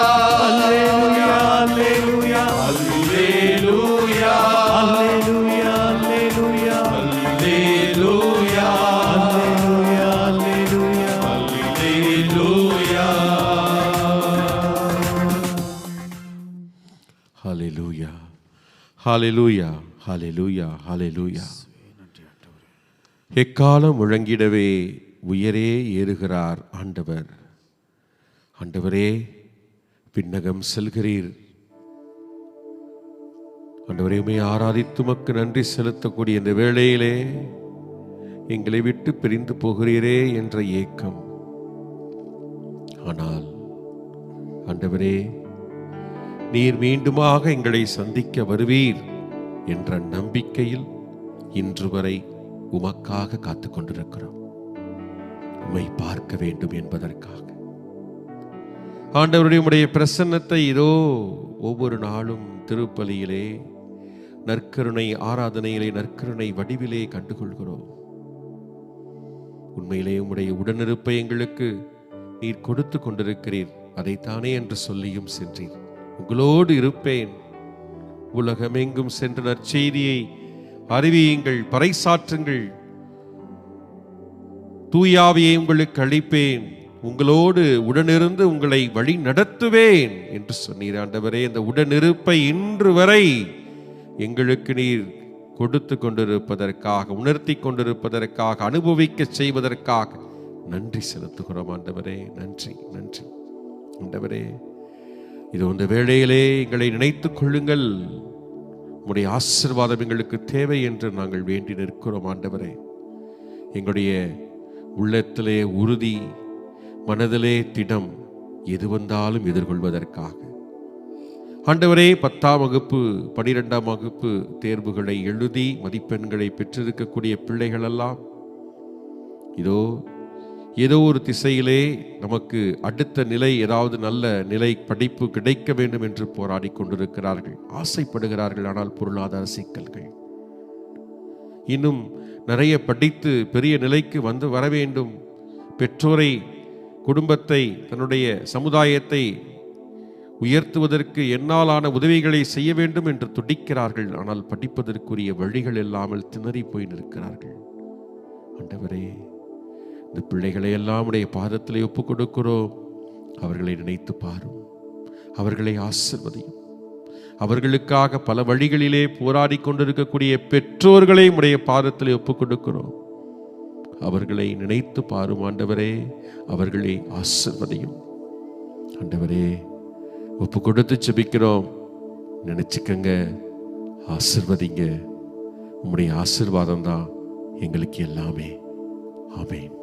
Speaker 1: அல்லேலூயா அல்லேலூயா அல்லேலூயா அல்லேலூயா அல்லேலூயா அல்லேலூயா அல்லேலூயா.
Speaker 5: ஹல்லேலூயா ஹல்லேலூயா ஹல்லேலூயா ஹல்லேலூயா. எக்காலம் முழங்கிடவே உயரே ஏறுகிறார் ஆண்டவர். ஆண்டவரே விண்ணகம் செல்கிறீர். ஆண்டவரே உம்மை ஆராதித்து உமக்கு நன்றி செலுத்தக்கூடிய இந்த வேளையிலே எங்களை விட்டு பிரிந்து போகிறீரே என்ற ஏக்கம். ஆனால் ஆண்டவரே நீர் மீண்டுமாக எங்களை சந்திக்க வருவீர் என்ற நம்பிக்கையில் இன்று வரை உமக்காக காத்து கொண்டிருக்கிறோம். உம்மை பார்க்க வேண்டும் என்பதற்காக. ஆண்டவருடைய உம்முடைய பிரசன்னத்தை இதோ ஒவ்வொரு நாளும் திருப்பலியிலே நற்கருணை ஆராதனையிலே நற்கருணை வடிவிலே கண்டுகொள்கிறோம். உண்மையிலே உம்முடைய உடனிருப்பை எங்களுக்கு நீர் கொடுத்து கொண்டிருக்கிறீர். அதைத்தானே என்று சொல்லியும் சென்றீர். உங்களோடு இருப்பேன், உலகமெங்கும் சென்ற நற்செய்தியை அறிவியுங்கள், பறைசாற்றுங்கள், தூயாவியை உங்களுக்கு அளிப்பேன், உங்களோடு உடனிருந்து உங்களை வழி நடத்துவேன் என்று சொன்னீர். ஆண்டவரே இந்த உடனிருப்பை இன்று வரை எங்களுக்கு நீர் கொடுத்து கொண்டிருப்பதற்காக, உணர்த்தி கொண்டிருப்பதற்காக, அனுபவிக்க செய்வதற்காக நன்றி செலுத்துகிறோம். ஆண்டவரே நன்றி நன்றி. ஆண்டவரே இது இந்த வேளையிலே எங்களை நினைத்துக் கொள்ளுங்கள். உம்முடைய ஆசீர்வாதம் எங்களுக்கு தேவை என்று நாங்கள் வேண்டி நிற்கிறோம். ஆண்டவரே எங்களுடைய உள்ளத்திலே உறுதி, மனதிலே திடம், எது வந்தாலும் எதிர்கொள்வதற்காக. ஆண்டவரே 10ஆம் வகுப்பு 12ஆம் வகுப்பு தேர்வுகளை எழுதி மதிப்பெண்களை பெற்றிருக்கக்கூடிய பிள்ளைகளெல்லாம் இதோ ஏதோ ஒரு திசையிலே நமக்கு அடுத்த நிலை, ஏதாவது நல்ல நிலை படிப்பு கிடைக்க வேண்டும் என்று போராடி கொண்டிருக்கிறார்கள், ஆசைப்படுகிறார்கள். ஆனால் பொருளாதார சிக்கல்கள், இன்னும் நிறைய படித்து பெரிய நிலைக்கு வர வேண்டும், பெற்றோரை, குடும்பத்தை, தன்னுடைய சமுதாயத்தை உயர்த்துவதற்கு என்னாலான உதவிகளை செய்ய வேண்டும் என்று துடிக்கிறார்கள். ஆனால் படிப்பதற்குரிய வழிகள் இல்லாமல் திணறி போய் நிற்கிறார்கள். ஆண்டவரே, இந்த பிள்ளைகளை எல்லாம் உடைய பாதத்திலே ஒப்புக் கொடுக்கிறோம். அவர்களை நினைத்து பாரும், அவர்களை ஆசீர்வதியும். அவர்களுக்காக பல வழிகளிலே போராடி கொண்டிருக்கக்கூடிய பெற்றோர்களை உடைய பாதத்திலே ஒப்புக் கொடுக்கிறோம். அவர்களை நினைத்து பாரும் ஆண்டவரே, அவர்களை ஆசீர்வதியும். ஆண்டவரே, ஒப்பு கொடுத்து செபிக்கிறோம். நினைச்சுக்கங்க, ஆசீர்வதிங்க. உம்முடைய ஆசீர்வாதம் தான் எங்களுக்கு எல்லாமே. ஆமென்.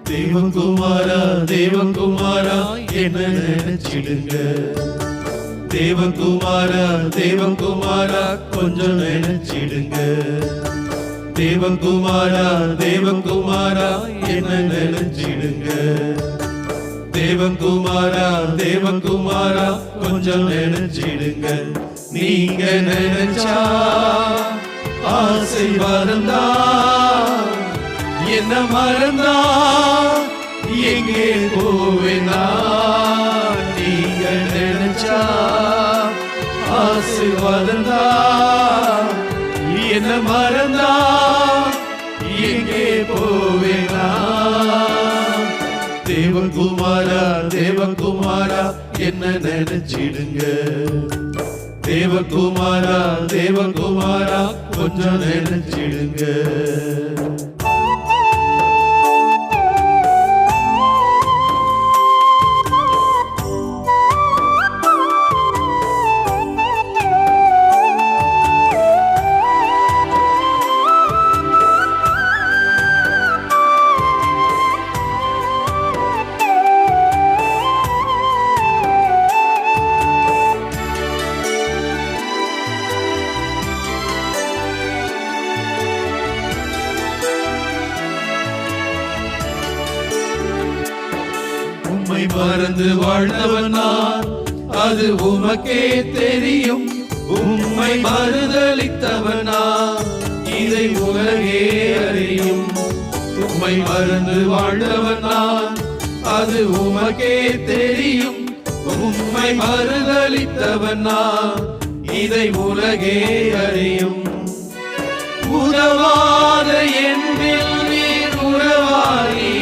Speaker 1: தேவகுமாரா, தேவகுமாரா, என்ன நினைச்சிடுங்க. தேவகுமாரா, தேவகுமாரா, கொஞ்சம் நினைச்சிடுங்க. தேவகுமாரா, தேவகுமாரா, என்ன நினைச்சிடுங்க. தேவகுமாரா, தேவகுமாரா, கொஞ்சம் நினைச்சிடுங்க. நீங்க நினைச்சா ஆசீர்வாதம் தான். என்ன மறந்தா எங்கே போவேனா? நீங்க நினைச்சா ஆசீர்வாதம் தான். என்ன மறந்தா எங்கே போவேனா? தேவகுமாரா, தேவகுமாரா, என்ன நினைச்சிடுங்க. தேவகுமாரா, தேவகுமாரா, கொஞ்சம் நினைச்சிடுங்க. உம்மை மறந்து வாழ்ந்தவன் நான், அது உமக்கே தெரியும். உம்மை மறுதலித்தவன் நான், இதை உலகே அறியும். உம்மை மறந்து வாழ்ந்தவன் நான், அது உமக்கே தெரியும். உம்மை மறுதலித்தவன் நான், இதை உலகே அறியும். உறவாத என்னில் நீர் உறவாகி,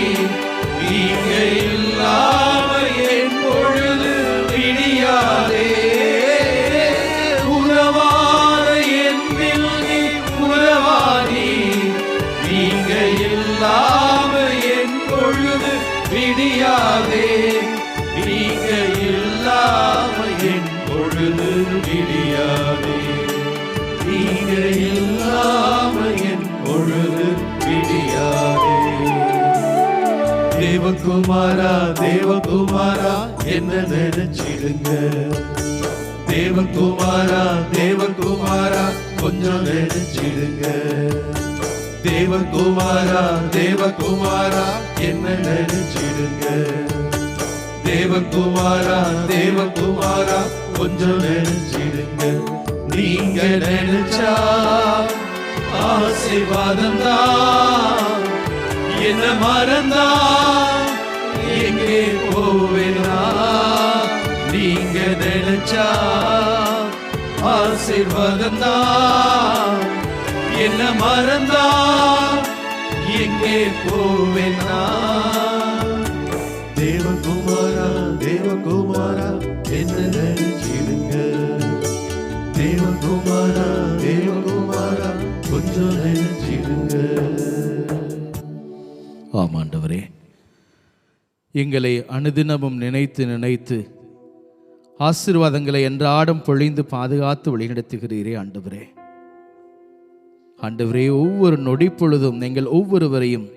Speaker 1: நீங்க இல்லாம என் பொழுது விடியாதே. உறவாத என்னில் நீர் உறவாகி, நீங்க இல்லாம என் பொழுது விடியாதே. நீங்க இல்லாம என் பொழுது விடியாதே. நீங்க இல்லாம என் பொழுது விடியாதே. தேவகுமாரா, தேவகுமாரா, என்ன நினைச்சிடுங்க. தேவகுமாரா, தேவகுமாரா, கொஞ்சம் நினைச்சிடுங்க. தேவகுமாரா, தேவகுமாரா, என்ன நினைச்சிடுங்க. தேவகுமாரா, தேவகுமாரா, கொஞ்சம் நினைச்சிடுங்க. நீங்க நினைச்சா ஆசீர்வாதம் தான். என்ன மறந்தா எங்கே போவேனா? நீங்க நினைச்சா ஆசீர்வாதம் தான். என்ன மறந்தா எங்கே போவேனா? தேவகுமாரா, தேவகுமாரா, என்ன நினைச்சிடுங்க. தேவகுமாரா, தேவகுமாரா, கொஞ்சம் நினைச்சிடுங்க.
Speaker 6: ஆமாண்டவரே, எங்களை அனுதினமும் நினைத்து நினைத்து ஆசீர்வாதங்களை அன்றாடம் பொழிந்து பாதுகாத்து வழிநடத்துகிறீரே ஆண்டவரே. ஆண்டவரே, ஒவ்வொரு நொடி பொழுதும் நீங்கள் ஒவ்வொருவரையும்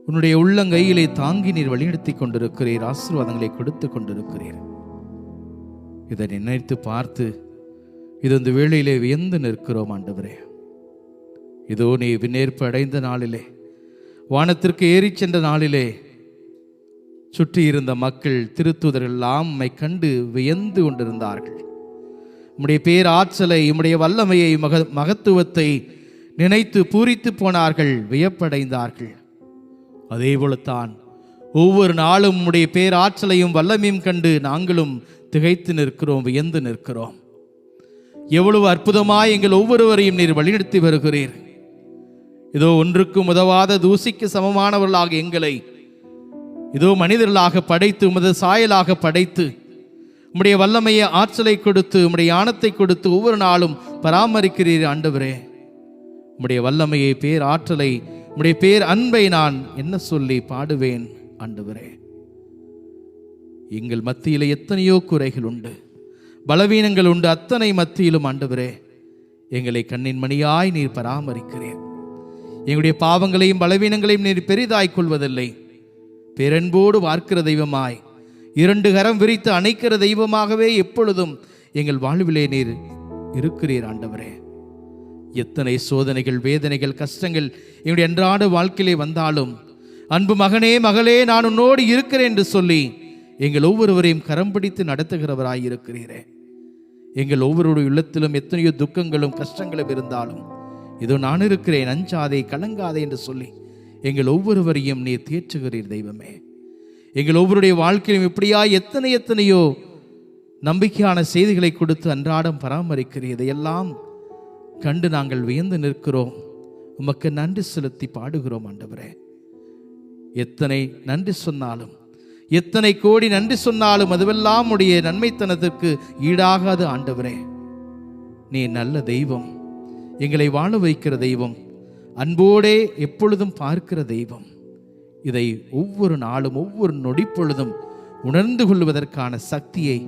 Speaker 6: உன்னுடைய உள்ளங்கையிலே தாங்கி நீர் வழிநடத்தி கொண்டிருக்கிறீர், ஆசீர்வாதங்களை கொடுத்து கொண்டிருக்கிறீர். இதை நினைத்து பார்த்து இது இந்த வேளையிலே வியந்து நிற்கிறோம் ஆண்டவரே. இதோ நீ விண்ணேற்பு அடைந்த நாளிலே, வானத்திற்கு ஏறி சென்ற நாளிலே சுற்றி இருந்த மக்கள், திருத்தூதர்கள் எல்லாம் உம்மை கண்டு வியந்து கொண்டிருந்தார்கள். உம்முடைய பேராற்றலை, உம்முடைய வல்லமையை, மகத்துவத்தை நினைத்து பூரித்து போனார்கள், வியப்படைந்தார்கள். அதே போலத்தான் ஒவ்வொரு நாளும் உம்முடைய பேராற்றலையும் வல்லமையும் கண்டு நாங்களும் திகைத்து நிற்கிறோம், வியந்து நிற்கிறோம். எவ்வளவு அற்புதமாய் எங்கள் ஒவ்வொருவரையும் நீர் வழிநடத்தி வருகிறீர். இதோ ஒன்றுக்கும் உதவாத தூசிக்கு சமமானவர்களாக எங்களை இதோ மனிதர்களாக படைத்து, உமது சாயலாக படைத்து, உம்முடைய வல்லமையை, ஆற்றலை கொடுத்து, உம்முடைய ஞானத்தை கொடுத்து ஒவ்வொரு நாளும் பராமரிக்கிறீர் ஆண்டவரே. உம்முடைய வல்லமையை, பேர் ஆற்றலை, உம்முடைய பேர் அன்பை நான் என்ன சொல்லி பாடுவேன் ஆண்டவரே. எங்கள் மத்தியிலே எத்தனையோ குறைகள் உண்டு, பலவீனங்கள் உண்டு. அத்தனை மத்தியிலும் ஆண்டவரே எங்களை கண்ணின் மணியாய் நீர் பராமரிக்கிறீர். எங்களுடைய பாவங்களையும் பலவீனங்களையும் நீர் பெரிதாய் கொள்வதில்லை. பேரன்போடு பார்க்கிற தெய்வமாய், இரண்டு கரம் விரித்து அணைக்கிற தெய்வமாகவே எப்பொழுதும் எங்கள் வாழ்விலே நீர் இருக்கிறீர் ஆண்டவரே. எத்தனை சோதனைகள், வேதனைகள், கஷ்டங்கள் எங்களுடைய அன்றாட வாழ்க்கையிலே வந்தாலும், அன்பு மகனே, மகளே, நான் உன்னோடு இருக்கிறேன் என்று சொல்லி எங்கள் ஒவ்வொருவரையும் கரம் பிடித்து நடத்துகிறவராய் இருக்கிறீரே. எங்கள் ஒவ்வொருடைய உள்ளத்திலும் எத்தனையோ துக்கங்களும் கஷ்டங்களும் இருந்தாலும், இதோ நான் இருக்கிறேன், அஞ்சாதே, கலங்காதே என்று சொல்லி எங்கள் ஒவ்வொருவரையும் நீர் தேற்றுகிறீர் தெய்வமே. எங்கள் ஒவ்வொருடைய வாழ்க்கையிலும் இப்படியா எத்தனையோ நம்பிக்கையான செய்திகளை கொடுத்து அன்றாடம் பராமரிக்கிறீர். இதையெல்லாம் கண்டு நாங்கள் வியந்து நிற்கிறோம், உமக்கு நன்றி செலுத்தி பாடுகிறோம் ஆண்டவரே. எத்தனை நன்றி சொன்னாலும், எத்தனை கோடி நன்றி சொன்னாலும் அதுவெல்லாம் உடைய நன்மைத்தனத்திற்கு ஈடாகாது ஆண்டவரே. நீ நல்ல தெய்வம், எங்களை வாழ வைக்கிற தெய்வம், அன்போடே எப்பொழுதும் பார்க்கிற தெய்வம். இதை ஒவ்வொரு நாளும் ஒவ்வொரு நொடிப்பொழுதும் உணர்ந்து கொள்வதற்கான சக்தியை,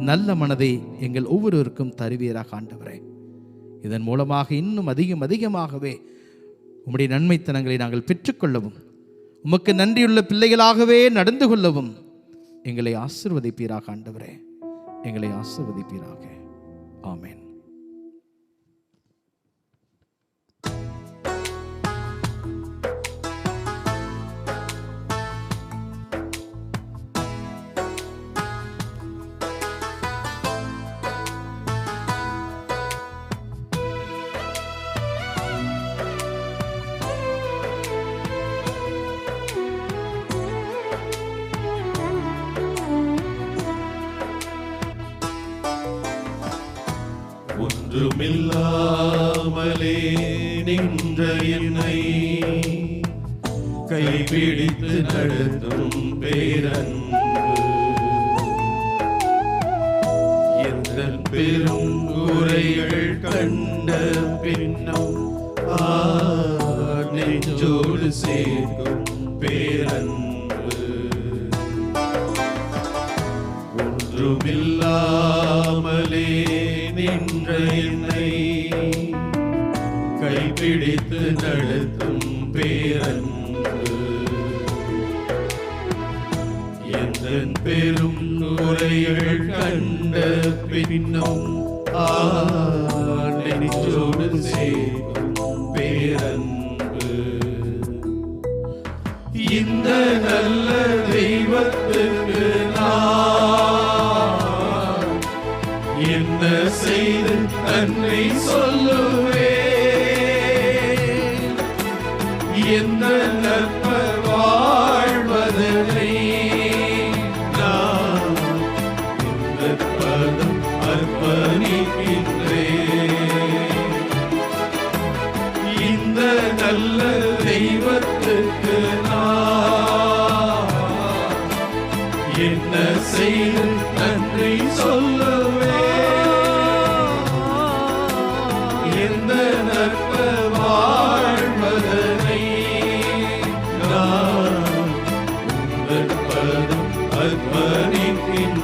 Speaker 6: நல்ல மனதை எங்கள் ஒவ்வொருவருக்கும் தருவீராக ஆண்டவரே. இதன் மூலமாக இன்னும் அதிகமாகவே உம்முடைய நன்மைத்தனங்களை நாங்கள் பெற்றுக்கொள்ளவும், உமக்கு நன்றியுள்ள பிள்ளைகளாகவே நடந்து கொள்ளவும் எங்களை ஆசீர்வதிப்பீராக ஆண்டவரே, எங்களை ஆசீர்வதிப்பீராக. ஆமென்.
Speaker 1: ஒன்றுமில்லாமலே நின்ற என்னை கைபிடித்து நடத்தும் பேரன்பு, எந்த பெரும் குறைகள் கண்ட பின்னும் நெஞ்சோடு சேர்க்கும் பேரன்பு. ஒன்றுமில்லாமலே நின்ற என்னை கைப்பிடித்து நடத்தும் பேரன்பு, எந்த பெரும் குறைகள் கண்ட பின்னும் நெஞ்சோடு சேர்க்கும் பேரன்பு. இந்த நல்ல தெய்வத்துக்கு நான் என்ன செய்து நன்றி சொல்லுவேன்? எந்த நற்ப வாழ்வதனை நான் இந்த பதம் அர்ப்பணிக்கின்றேன். இந்த நல்ல தெய்வத்துக்கு நான் என்ன செய்து நன்றி சொல்லுவேன்? எந்த நற்ப வாழ்வதனை நான் உங்கள் பதம் அர்ப்பணிக்கின்றேன்.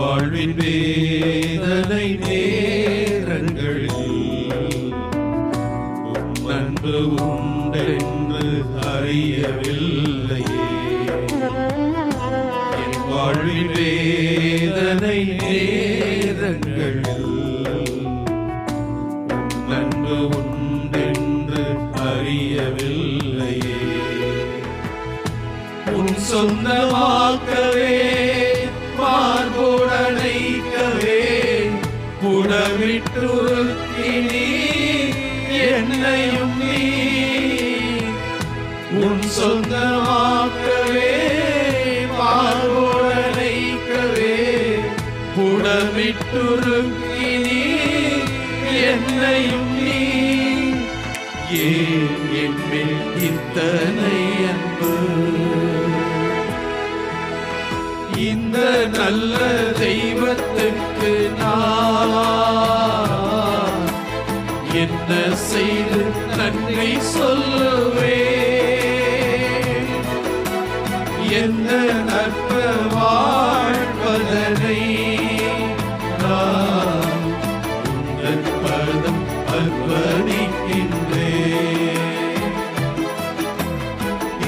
Speaker 1: வாழ்வின் வேதனை நேரங்களில் உம் அன்பு உண்டென்று அறியவில்லையே. என் வாழ்வின் வேதனை நேரங்களில் உம் அன்பு உண்டென்று அறியவில்லையே. உன் சொந்தமாக்கவே மார்புடனைக்கவே புடமிட்டுருக்கி நீ என்னையும் நீ உன் சொந்தமாக்கவே மார்புடனைக்கவே புடமிட்டுருக்கி நீ என்னையும் நீ ஏன் என்மேல் இத்தனை அன்பு. இந்த நல்ல தெய்வத்துக்கு நான் என்ன செய்து நன்றி சொல்லுவேன். எந்த நற்ப வாழ்வதனை நான் உந்தன் பதம் அர்ப்பணிக்கின்றேன்.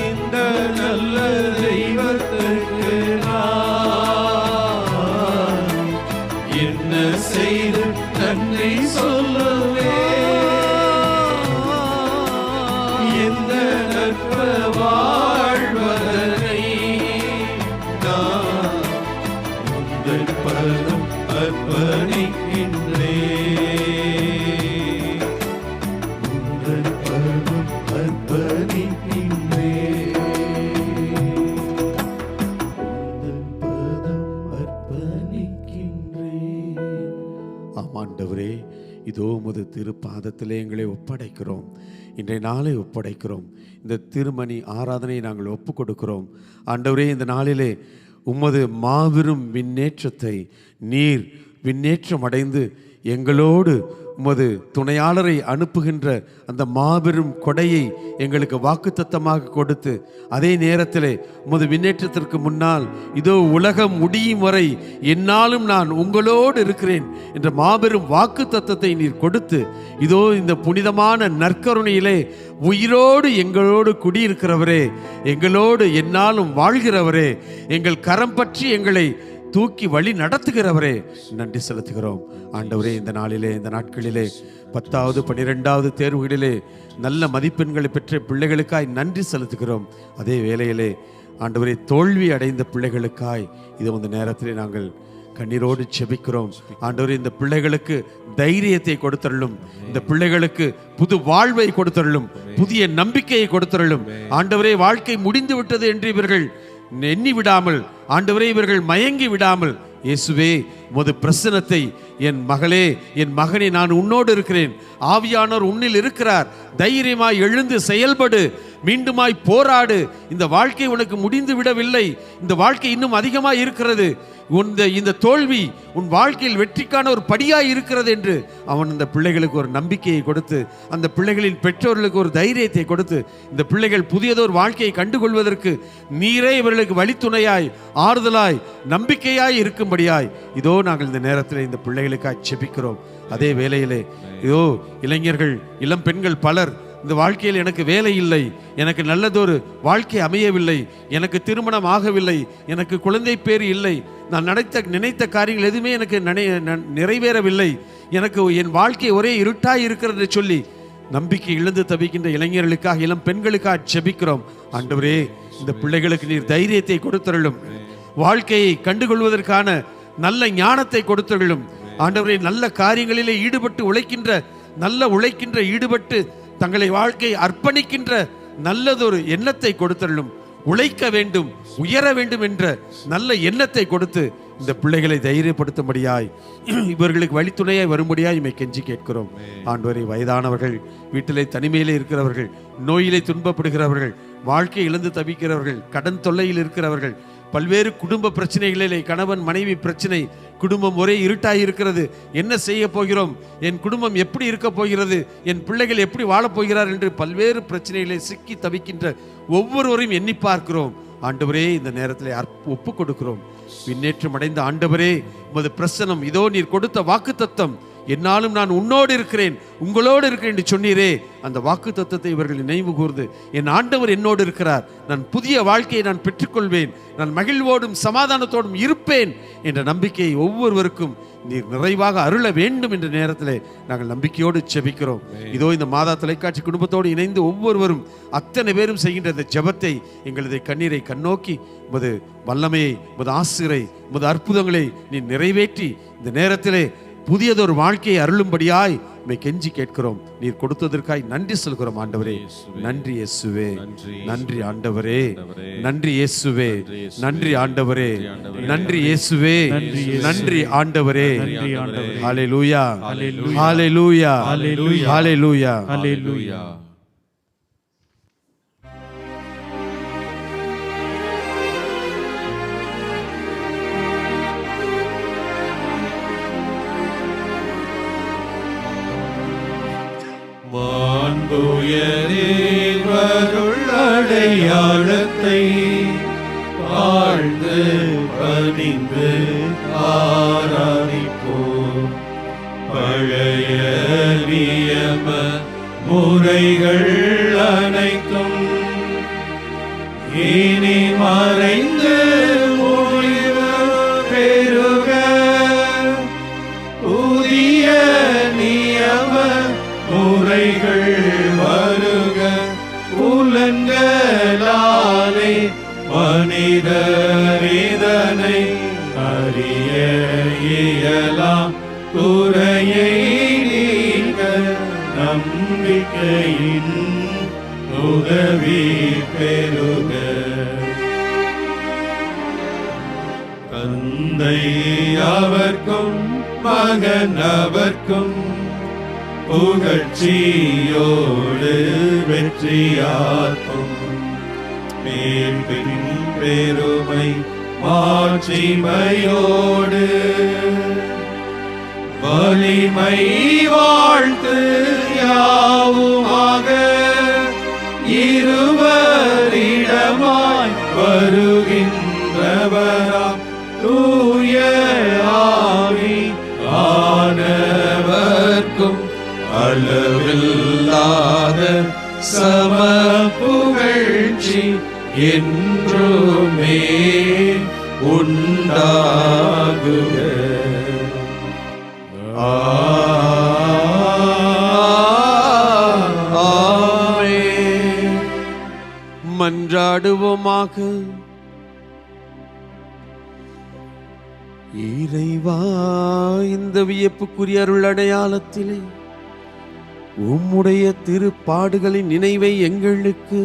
Speaker 1: இந்த நல்ல தெய்வத்துக்கு நான் என்ன செய்து நன்றி சொல்லுவேன். எந்த நற்ப வாழ்வதனை நான் உந்தன் பதம் அர்ப்பணிக்கின்றேன். உந்தன் பதம் அர்ப்பணிக்கின்றேன்.
Speaker 2: ஆண்டவரே, இதோ உமது திருப்பாதத்திலே எங்களை ஒப்படைக்கிறோம். இன்றைய நாளை ஒப்படைக்கிறோம். இந்த திருமணி ஆராதனையை நாங்கள் ஒப்பு கொடுக்கிறோம். ஆண்டவரே, இந்த நாளிலே உமது மாபெரும் விண்ணேற்றத்தை நீர் விண்ணேற்றம் அடைந்து எங்களோடு உமது துணையாளரை அனுப்புகின்ற அந்த மாபெரும் கொடையை எங்களுக்கு வாக்குத்தத்தமாக கொடுத்து, அதே நேரத்திலே உமது விண்ணேற்றத்திற்கு முன்னால் இதோ உலகம் முடியும் வரை என்னாலும் நான் உங்களோடு இருக்கிறேன் என்ற மாபெரும் வாக்குத்தத்தத்தை நீர் கொடுத்து, இதோ இந்த புனிதமான நற்கருணையிலே உயிரோடு எங்களோடு குடியிருக்கிறவரே, எங்களோடு என்னாலும் வாழ்கிறவரே, எங்கள் கரம் பற்றி எங்களை தூக்கி வழி நடத்துகிறவரே, நன்றி செலுத்துகிறோம். ஆண்டவரே, இந்த நாளிலே இந்த நாட்களிலே 10வது 12வது தேர்வுகளிலே நல்ல மதிப்பெண்களை பெற்ற பிள்ளைகளுக்காய் நன்றி செலுத்துகிறோம். அதே வேளையிலே ஆண்டவரே, தோல்வி அடைந்த பிள்ளைகளுக்காய் இது இந்த நேரத்திலே நாங்கள் கண்ணீரோடு செபிக்கிறோம். ஆண்டவரே, இந்த பிள்ளைகளுக்கு தைரியத்தை கொடுத்தருளும், இந்த பிள்ளைகளுக்கு புது வாழ்வை கொடுத்தருளும், புதிய நம்பிக்கையை கொடுத்தருளும். ஆண்டவரே, வாழ்க்கை முடிந்து விட்டது என்று இவர்கள் எண்ணி விடாமல், ஆண்டவரே, இவர்கள் மயங்கி விடாமல், இயேசுவே, உமது பிரசன்னத்தை, என் மகளே, என் மகனே, நான் உன்னோடு இருக்கிறேன், ஆவியானவர் உன்னில் இருக்கிறார், தைரியமாய் எழுந்து செயல்படு, மீண்டுமாய் போராடு, இந்த வாழ்க்கை உனக்கு முடிந்து விடவில்லை, இந்த வாழ்க்கை இன்னும் அதிகமாய் இருக்கிறது, இந்த தோல்வி உன் வாழ்க்கையில் வெற்றிக்கான ஒரு படியாய் இருக்கிறது என்று அவன் அந்த பிள்ளைகளுக்கு ஒரு நம்பிக்கையை கொடுத்து, அந்த பிள்ளைகளின் பெற்றோர்களுக்கு ஒரு தைரியத்தை கொடுத்து, இந்த பிள்ளைகள் புதியதொரு வாழ்க்கையை கண்டுகொள்வதற்கு நீரே இவர்களுக்கு வழித்துணையாய், ஆறுதலாய், நம்பிக்கையாய் இருக்கும்படியாய் இதோ நாங்கள் இந்த நேரத்தில் இந்த பிள்ளைகளுக்காய் செபிக்கிறோம். அதே வேளையிலே இதோ இளைஞர்கள், இளம் பெண்கள் பலர் இந்த வாழ்க்கையில் எனக்கு வேலை இல்லை, எனக்கு நல்லதொரு வாழ்க்கை அமையவில்லை, எனக்கு திருமணம் ஆகவில்லை, எனக்கு குழந்தை பேர் இல்லை, நான் நினைத்த காரியங்கள் எதுவுமே எனக்கு நிறைவேறவில்லை, எனக்கு என் வாழ்க்கை ஒரே இருட்டாய் இருக்கிறது சொல்லி நம்பிக்கை இழந்து தவிக்கின்ற இளைஞர்களுக்காக, இளம் பெண்களுக்காக ஜெபிக்கிறோம். ஆண்டவரே, இந்த பிள்ளைகளுக்கு நீர் தைரியத்தை கொடுத்தருளும், வாழ்க்கையை கண்டுகொள்வதற்கான நல்ல ஞானத்தை கொடுத்தருளும். ஆண்டவரே, நல்ல காரியங்களிலே ஈடுபட்டு ஈடுபட்டு தங்களை வாழ்க்கையை அர்ப்பணிக்கின்ற நல்லதொரு எண்ணத்தை கொடுத்தருளும். உழைக்க வேண்டும், உயர வேண்டும் என்ற நல்ல எண்ணத்தை கொடுத்து இந்த பிள்ளைகளை தைரியப்படுத்தும்படியாய், இவர்களுக்கு வழித்துணையாய் வரும்படியாய் இமை கெஞ்சி கேட்கிறோம். ஆண்டவரே, வயதானவர்கள், வீட்டிலே தனிமையிலே இருக்கிறவர்கள், நோயிலே துன்பப்படுகிறவர்கள், வாழ்க்கை இழந்து தவிக்கிறவர்கள், கடன் தொல்லையில் இருக்கிறவர்கள், பல்வேறு குடும்ப பிரச்சனைகளிலே கணவன் மனைவி பிரச்சனை, குடும்பம் ஒரே இருட்டாய் இருக்கிறது, என்ன செய்ய போகிறோம், என் குடும்பம் எப்படி இருக்க போகிறது, என் பிள்ளைகள் எப்படி வாழப்போகிறார் என்று பல்வேறு பிரச்சனைகளை சிக்கி தவிக்கின்ற ஒவ்வொருவரையும் எண்ணி பார்க்கிறோம். ஆண்டவரே இந்த நேரத்தில் ஒப்பு கொடுக்கிறோம். விண்ணேற்றம் அடைந்த ஆண்டவரே, உமது பிரசனம் இதோ நீர் கொடுத்த வாக்குத்தத்தம், என்னாலும் நான் உன்னோடு இருக்கிறேன், உங்களோடு இருக்கிறேன் என்று சொன்னீரே, அந்த வாக்கு தத்தத்தை இவர்கள் நினைவு கூர்ந்து என் ஆண்டவர் என்னோடு இருக்கிறார், நான் புதிய வாழ்க்கையை நான் பெற்றுக்கொள்வேன், நான் மகிழ்வோடும் சமாதானத்தோடும் இருப்பேன் என்ற நம்பிக்கையை ஒவ்வொருவருக்கும் நீர் நிறைவாக அருள வேண்டும் என்ற நேரத்தில் நாங்கள் நம்பிக்கையோடு செபிக்கிறோம். இதோ இந்த மாதா தொலைக்காட்சி குடும்பத்தோடு இணைந்து ஒவ்வொருவரும் அத்தனை பேரும் செய்கின்ற இந்த ஜெபத்தை, எங்களது கண்ணீரை கண்ணோக்கி உமது வல்லமையை, உமது ஆசிரை, உமது அற்புதங்களை நீ நிறைவேற்றி இந்த நேரத்திலே புதியதொரு வாழ்க்கையை அருளும்படியாய் உம்மை கெஞ்சி கேட்கிறோம். நீர் கொடுத்ததற்காய் நன்றி சொல்கிறோம் ஆண்டவரே. நன்றி இயேசுவே, நன்றி ஆண்டவரே, நன்றி இயேசுவே, நன்றி ஆண்டவரே, நன்றி இயேசுவே, நன்றி ஆண்டவரே. ஹல்லேலூயா, ஹல்லேலூயா, ஹல்லேலூயா, ஹல்லேலூயா.
Speaker 1: மாண்புயரில் வருள் அடையாளத்தை ஆழ்ந்து பணிந்து ஆராதிப்போம். பழைய நியம முறைகள் அனைத்தும் இனி மறைந்து முடிவு பெறுக. புதிய நியம முறைகள் வருக. புலன்களாலே மனிதர் இதனை அறிய இயலாம். குறையை நீக்க நம்பிக்கையின் உதவி பெறுக. தந்தை அவர்க்கும் மகன் அவர்க்கும் புகழ்ச்சியோடு வெற்றியாக்கும். மீட்பின் பெருமை மாட்சிமையோடு வலிமை வாழ்த்து யாவுமாக இருவரிடமாய் வருகின்றவராம் தூய ஆவி ஆனவர்க்கும் அளவில்லாத சம புகழ்ச்சி என்றுமே உண்டாகுக.
Speaker 2: ஆமென். மன்றாடுவோமாக. இறைவா, இந்த வியப்புக்குரிய அருள் அடையாளத்திலே உம்முடைய திருப்பாடுகளின் நினைவை எங்களுக்கு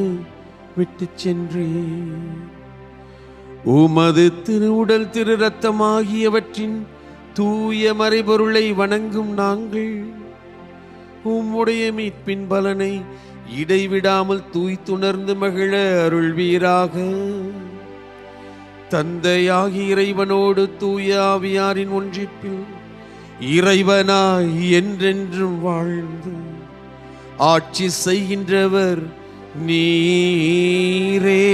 Speaker 2: விட்டு சென்றே. உமது திருவுடல் திரு இரத்தமாகியவற்றின் தூய மறைபொருளை வணங்கும் நாங்கள் உம்முடைய மீட்பின் பலனை இடைவிடாமல் தூய்த்துணர்ந்து மகிழ அருள்வீராக. தந்தையாகி இறைவனோடு தூய ஆவியாரின் ஒன்றிப்பில் இறைவனாய் என்றென்றும் வாழ்ந்து ஆட்சி செய்கின்றவர் நீரே.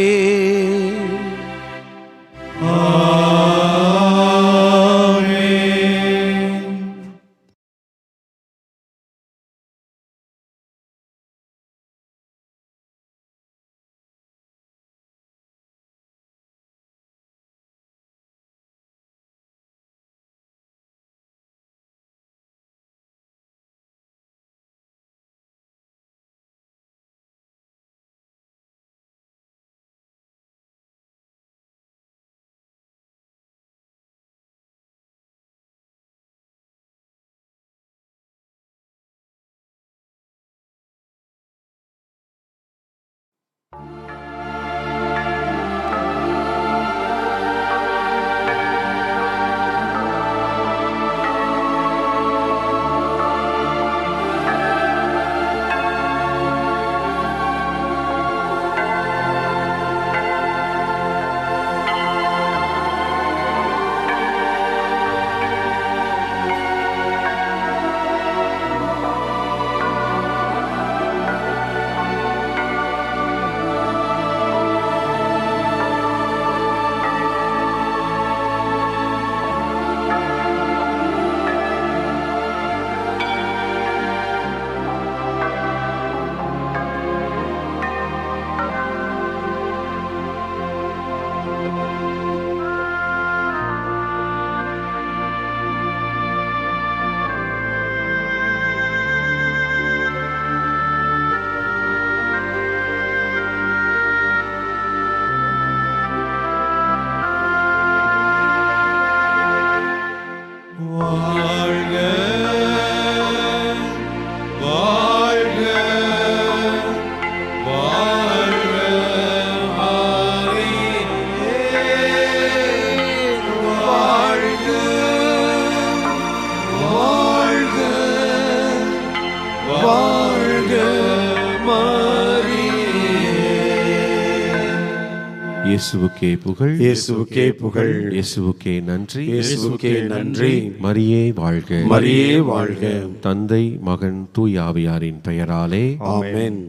Speaker 5: இயேசுவுக்கே புகழ்,
Speaker 1: இயேசுவுக்கே புகழ்,
Speaker 5: இயேசுவுக்கே நன்றி,
Speaker 1: இயேசுவுக்கே நன்றி.
Speaker 5: மரியே வாழ்க,
Speaker 1: மரியே வாழ்க.
Speaker 5: தந்தை மகன் தூய் ஆவியாரின் பெயராலே
Speaker 1: ஆமென்.